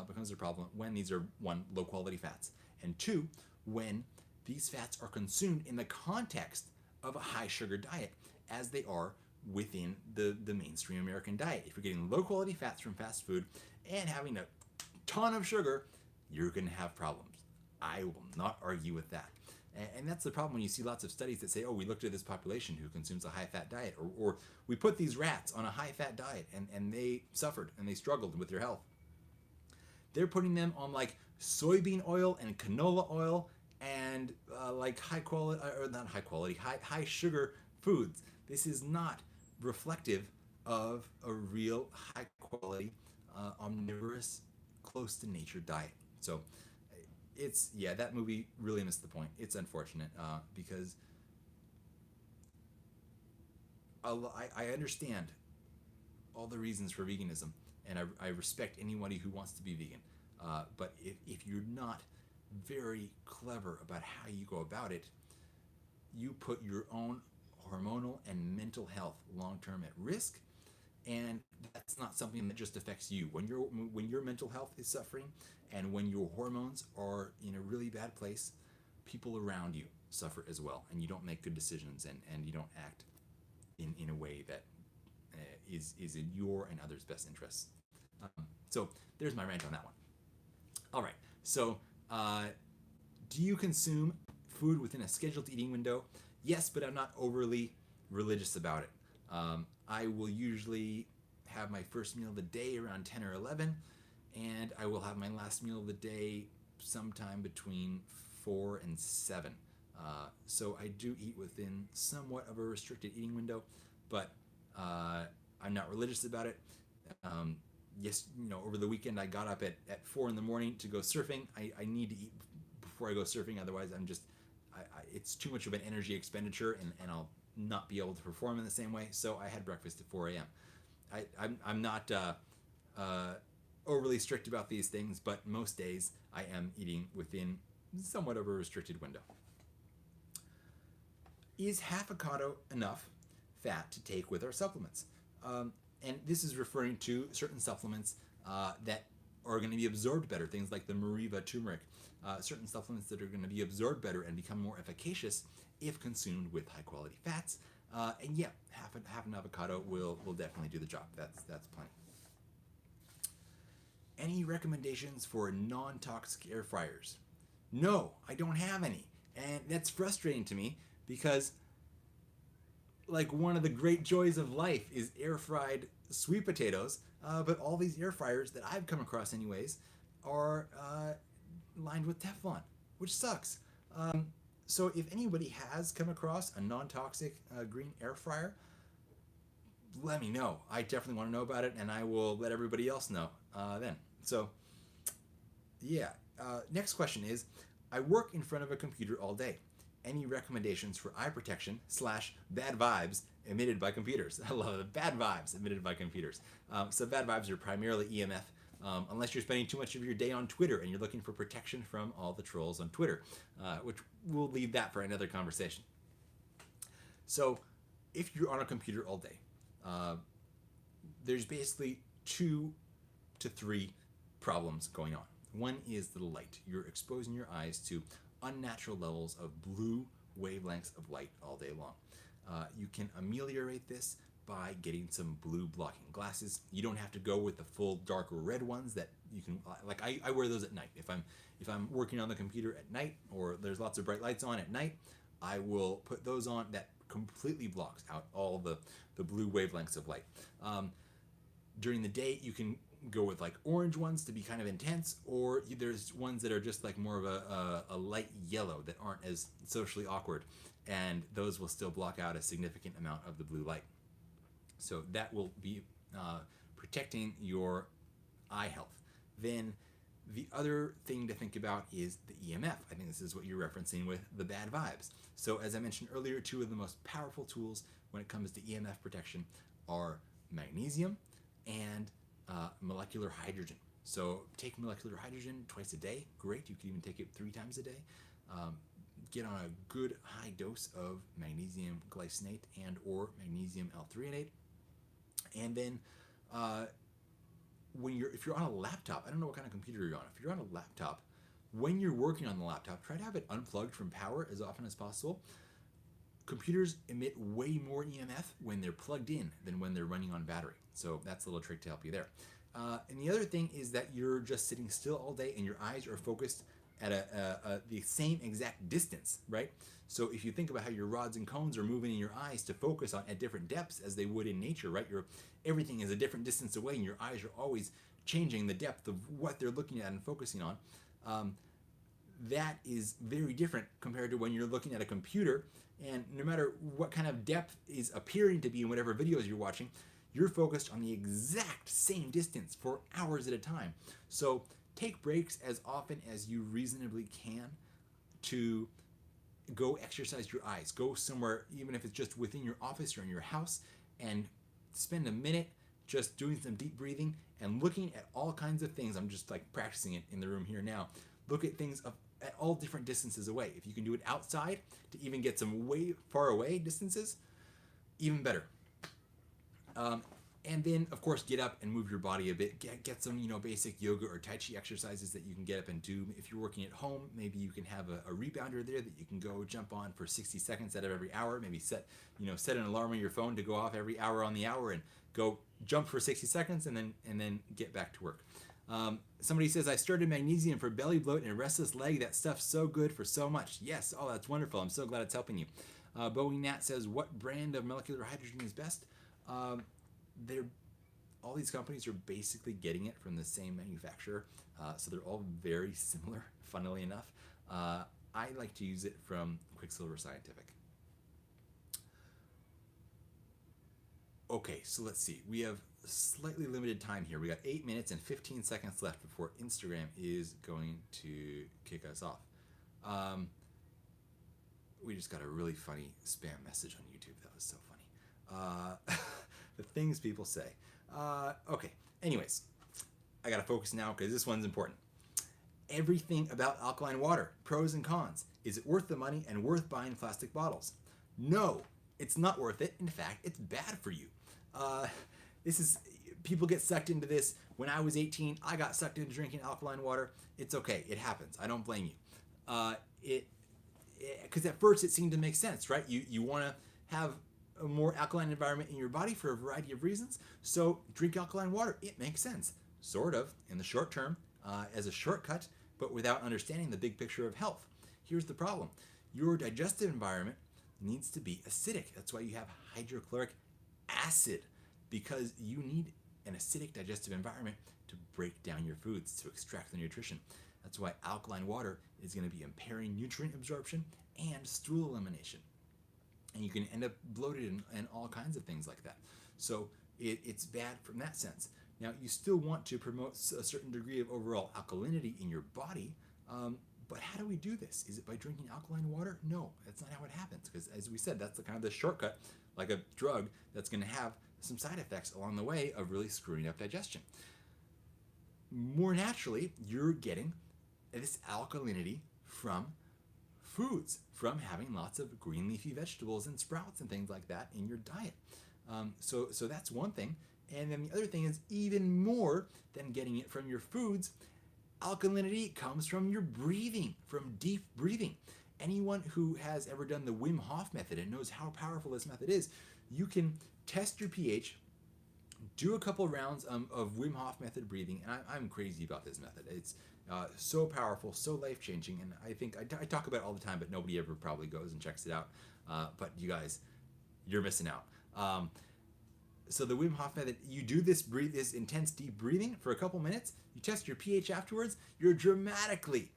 becomes a problem when these are, 1, low quality fats, and 2, when these fats are consumed in the context of a high sugar diet, as they are within the mainstream American diet. If you're getting low quality fats from fast food and having a ton of sugar, you're going to have problems. I will not argue with that. And that's the problem when you see lots of studies that say, oh, we looked at this population who consumes a high-fat diet, or we put these rats on a high-fat diet, and they suffered and they struggled with their health. They're putting them on like soybean oil and canola oil and like high quality, or not high quality, high sugar foods. This is not reflective of a real high quality, omnivorous, close to nature diet. So that movie really missed the point. It's unfortunate because I understand all the reasons for veganism, and I respect anybody who wants to be vegan. But if you're not very clever about how you go about it, you put your own hormonal and mental health long term at risk, and that's not something that just affects you. When your mental health is suffering, and when your hormones are in a really bad place, people around you suffer as well, and you don't make good decisions, and you don't act in a way that is in your and others' best interests. So there's my rant on that one. All right. So, do you consume food within a scheduled eating window? Yes, but I'm not overly religious about it. I will usually have my first meal of the day around 10 or 11, and I will have my last meal of the day sometime between 4 and 7. So I do eat within somewhat of a restricted eating window, but I'm not religious about it. Yes, over the weekend I got up at 4 in the morning to go surfing. I need to eat before I go surfing, otherwise it's too much of an energy expenditure, and I'll not be able to perform in the same way. So I had breakfast at 4 a.m. I'm not overly strict about these things, but most days I am eating within somewhat of a restricted window. Is half avocado enough fat to take with our supplements? And this is referring to certain supplements that are going to be absorbed better, things like the Mariva turmeric, certain supplements that are going to be absorbed better and become more efficacious if consumed with high quality fats. And yeah, half an avocado will definitely do the job. That's plenty. Any recommendations for non-toxic air fryers? No, I don't have any. And that's frustrating to me because like one of the great joys of life is air fried sweet potatoes, but all these air fryers that I've come across anyways are lined with Teflon, which sucks. So if anybody has come across a non-toxic green air fryer, let me know. I definitely want to know about it, and I will let everybody else know then. So yeah, next question is, I work in front of a computer all day. Any recommendations for eye protection / bad vibes emitted by computers? I love it. Bad vibes emitted by computers. So bad vibes are primarily EMF, unless you're spending too much of your day on Twitter and you're looking for protection from all the trolls on Twitter, which we'll leave that for another conversation. So if you're on a computer all day, there's basically 2 to 3 problems going on. One is the light. You're exposing your eyes to unnatural levels of blue wavelengths of light all day long. You can ameliorate this by getting some blue blocking glasses. You don't have to go with the full dark red ones that you can, like I wear those at night. If I'm working on the computer at night, or there's lots of bright lights on at night, I will put those on. That completely blocks out all the blue wavelengths of light. During the day, you can go with like orange ones to be kind of intense, or there's ones that are just like more of a light yellow that aren't as socially awkward, and those will still block out a significant amount of the blue light. So that will be protecting your eye health. Then the other thing to think about is the EMF. I think this is what you're referencing with the bad vibes. So as I mentioned earlier, 2 of the most powerful tools when it comes to EMF protection are magnesium and molecular hydrogen. So take molecular hydrogen twice a day. Great. You can even take it 3 times a day. Get on a good high dose of magnesium glycinate and or magnesium L-threonate. And then if you're on a laptop, I don't know what kind of computer you're on. If you're on a laptop, when you're working on the laptop, try to have it unplugged from power as often as possible. Computers emit way more EMF when they're plugged in than when they're running on battery. So that's a little trick to help you there. And the other thing is that you're just sitting still all day and your eyes are focused at the same exact distance, right? So if you think about how your rods and cones are moving in your eyes to focus on at different depths as they would in nature, right? Everything is a different distance away, and your eyes are always changing the depth of what they're looking at and focusing on. That is very different compared to when you're looking at a computer, and no matter what kind of depth is appearing to be in whatever videos you're watching, you're focused on the exact same distance for hours at a time. So take breaks as often as you reasonably can to go exercise your eyes. Go somewhere, even if it's just within your office or in your house, and spend a minute just doing some deep breathing and looking at all kinds of things. I'm just like practicing it in the room here now. Look at things at all different distances away. If you can do it outside to even get some way far away distances, even better. And then, of course, get up and move your body a bit. Get some, basic yoga or Tai Chi exercises that you can get up and do. If you're working at home, maybe you can have a rebounder there that you can go jump on for 60 seconds out of every hour. Maybe set an alarm on your phone to go off every hour on the hour and go jump for 60 seconds and then get back to work. Somebody says, I started magnesium for belly bloat and a restless leg. That stuff's so good for so much. Yes, oh, that's wonderful. I'm so glad it's helping you. Boeing Nat says, what brand of molecular hydrogen is best? All these companies are basically getting it from the same manufacturer, so they're all very similar, funnily enough. I like to use it from Quicksilver Scientific. Okay, so let's see. We have slightly limited time here. We got 8 minutes and 15 seconds left before Instagram is going to kick us off. We just got a really funny spam message on YouTube. That was so funny. The things people say. Okay, anyways, I gotta focus now because this one's important. Everything about alkaline water, pros and cons. Is it worth the money and worth buying plastic bottles? No, it's not worth it. In fact, it's bad for you. People get sucked into this. When I was 18, I got sucked into drinking alkaline water. It's okay, it happens. I don't blame you. Because at first it seemed to make sense, right? You want to have a more alkaline environment in your body for a variety of reasons, so drink alkaline water. It makes sense, sort of, in the short term, as a shortcut, but without understanding the big picture of health. Here's the problem. Your digestive environment needs to be acidic. That's why you have hydrochloric acid, because you need an acidic digestive environment to break down your foods, to extract the nutrition. That's why alkaline water is going to be impairing nutrient absorption and stool elimination. And you can end up bloated and all kinds of things like that. So it's bad from that sense. Now, you still want to promote a certain degree of overall alkalinity in your body, but how do we do this? Is it by drinking alkaline water? No, that's not how it happens, because as we said, that's the kind of the shortcut, like a drug that's going to have some side effects along the way of really screwing up digestion. More naturally, you're getting this alkalinity from foods, from having lots of green leafy vegetables and sprouts and things like that in your diet. So that's one thing. And then the other thing is, even more than getting it from your foods, alkalinity comes from your breathing, from deep breathing. Anyone who has ever done the Wim Hof method and knows how powerful this method is, you can test your pH, do a couple rounds of Wim Hof method breathing, and I'm crazy about this method. It's so powerful, so life-changing, and I think I talk about it all the time, but nobody ever probably goes and checks it out. But you guys, you're missing out. So the Wim Hof method, you do this intense deep breathing for a couple minutes, you test your pH afterwards, you're dramatically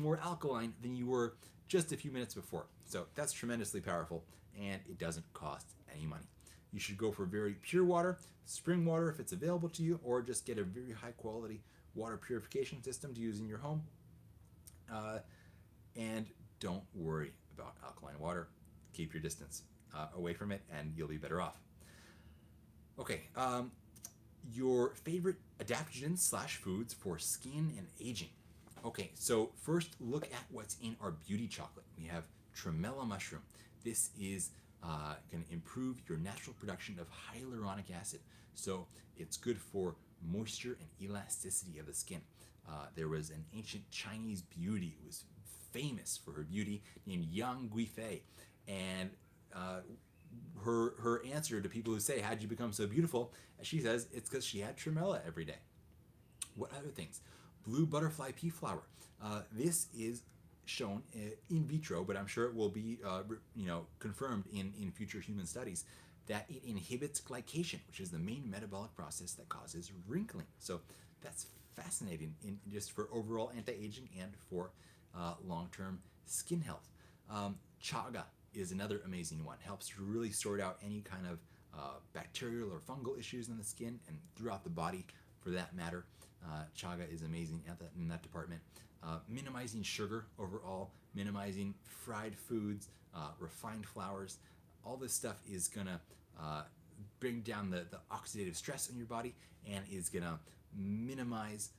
more alkaline than you were just a few minutes before. So that's tremendously powerful, and it doesn't cost any money. You should go for very pure water, spring water if it's available to you, or just get a very high quality water purification system to use in your home. And don't worry about alkaline water. Keep your distance away from it, and you'll be better off. Okay, your favorite adaptogens/foods for skin and aging. Okay, so first look at what's in our beauty chocolate. We have tremella mushroom. This is going to improve your natural production of hyaluronic acid. So it's good for moisture and elasticity of the skin. There was an ancient Chinese beauty who was famous for her beauty named Yang Guifei, and her answer to people who say, how'd you become so beautiful? She says it's because she had tremella every day. What other things? blue butterfly pea flower. This is shown in vitro, but I'm sure it will be confirmed in future human studies, that it inhibits glycation, which is the main metabolic process that causes wrinkling. So that's fascinating just for overall anti-aging and for long-term skin health. Chaga is another amazing one. Helps to really sort out any kind of bacterial or fungal issues in the skin and throughout the body for that matter. Chaga is amazing in that department. Minimizing sugar overall, minimizing fried foods, refined flours, all this stuff is going to bring down the oxidative stress in your body and is going to minimize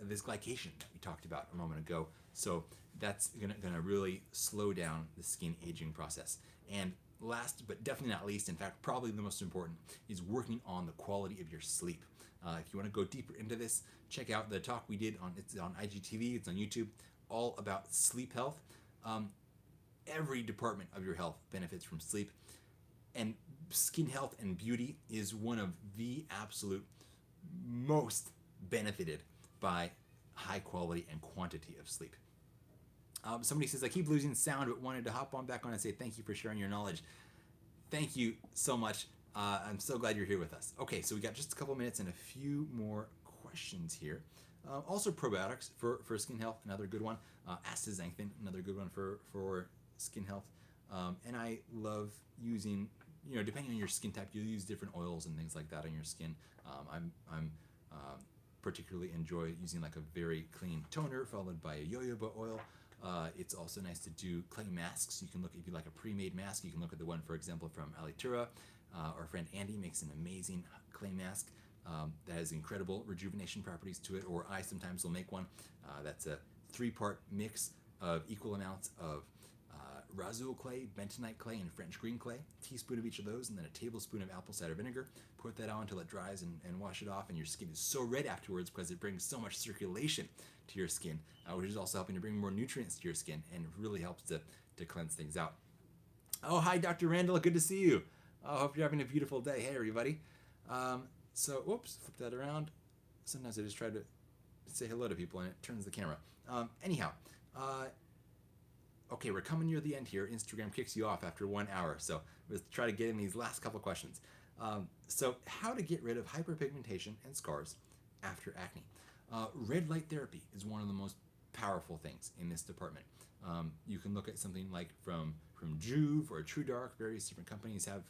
this glycation that we talked about a moment ago. So that's going to really slow down the skin aging process. And last but definitely not least, in fact probably the most important, is working on the quality of your sleep. If you want to go deeper into this, check out the talk we did it's on IGTV, it's on YouTube, all about sleep health. Every department of your health benefits from sleep, and skin health and beauty is one of the absolute most benefited by high quality and quantity of sleep. Somebody says, I keep losing sound, but wanted to hop on back on and say thank you for sharing your knowledge. Thank you so much. I'm so glad you're here with us. Okay, so we got just a couple minutes and a few more questions here. Also probiotics for skin health, another good one. Astaxanthin, another good one for skin health. And I love using, depending on your skin type, you'll use different oils and things like that on your skin. I'm particularly enjoy using like a very clean toner followed by a jojoba oil. It's also nice to do clay masks. You can look, if you like a pre-made mask, you can look at the one, for example, from Alitura. Our friend Andy makes an amazing clay mask that has incredible rejuvenation properties to it, or I sometimes will make one that's a 3-part mix of equal amounts of Razul clay, bentonite clay, and French green clay. A teaspoon of each of those, and then a tablespoon of apple cider vinegar. Put that on until it dries and wash it off, and your skin is so red afterwards because it brings so much circulation to your skin, which is also helping to bring more nutrients to your skin and really helps to cleanse things out. Oh, hi, Dr. Randall. Good to see you. I hope you're having a beautiful day. Hey, everybody. So, whoops, flip that around. Sometimes I just try to say hello to people and it turns the camera. Anyhow, okay, we're coming near the end here. Instagram kicks you off after 1 hour, so let's try to get in these last couple questions. So, how to get rid of hyperpigmentation and scars after acne? Red light therapy is one of the most powerful things in this department. You can look at something like from Juve or True Dark. Various different companies have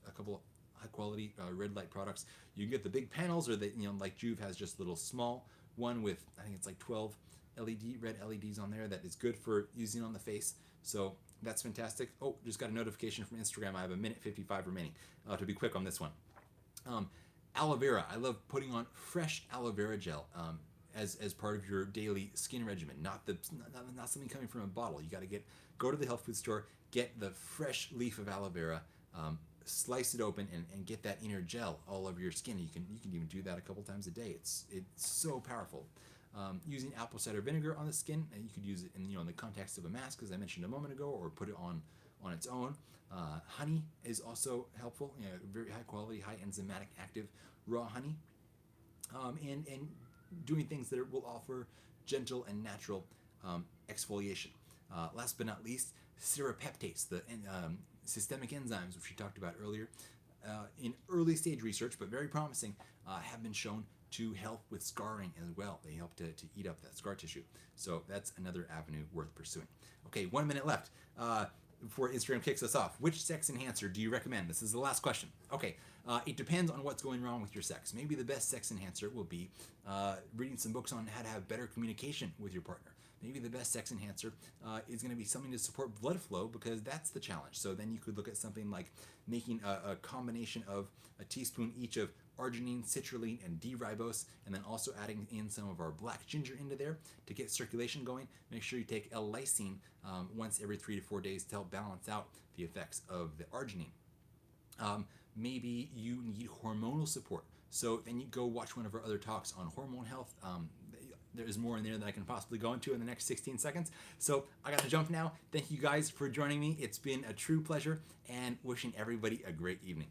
a couple high quality red light products. You can get the big panels, or like Juve has just a little small one with, I think it's like 12 red LEDs on there that is good for using on the face. So that's fantastic. Oh, just got a notification from Instagram. I have 1:55 remaining. To be quick on this one. Aloe vera. I love putting on fresh aloe vera gel as part of your daily skin regimen. Not something coming from a bottle. You got to go to the health food store, get the fresh leaf of aloe vera, slice it open, and get that inner gel all over your skin. You can even do that a couple times a day. It's so powerful. Using apple cider vinegar on the skin, and you could use it in the context of a mask, as I mentioned a moment ago, or put it on its own. Honey is also helpful. Very high quality, high enzymatic active raw honey, and doing things that will offer gentle and natural exfoliation. Last but not least, serrapeptase, the systemic enzymes, which we talked about earlier, in early stage research, but very promising, have been shown to help with scarring as well. They help to eat up that scar tissue. So that's another avenue worth pursuing. Okay, 1 minute left before Instagram kicks us off. Which sex enhancer do you recommend? This is the last question. Okay, it depends on what's going wrong with your sex. Maybe the best sex enhancer will be reading some books on how to have better communication with your partner. Maybe the best sex enhancer is going to be something to support blood flow, because that's the challenge. So then you could look at something like making a combination of a teaspoon each of arginine, citrulline, and D-ribose, and then also adding in some of our black ginger into there to get circulation going. Make sure you take L-lysine once every 3 to 4 days to help balance out the effects of the arginine. Maybe you need hormonal support. So then you go watch one of our other talks on hormone health. There's more in there that I can possibly go into in the next 16 seconds. So I got to jump now. Thank you guys for joining me. It's been a true pleasure, and wishing everybody a great evening.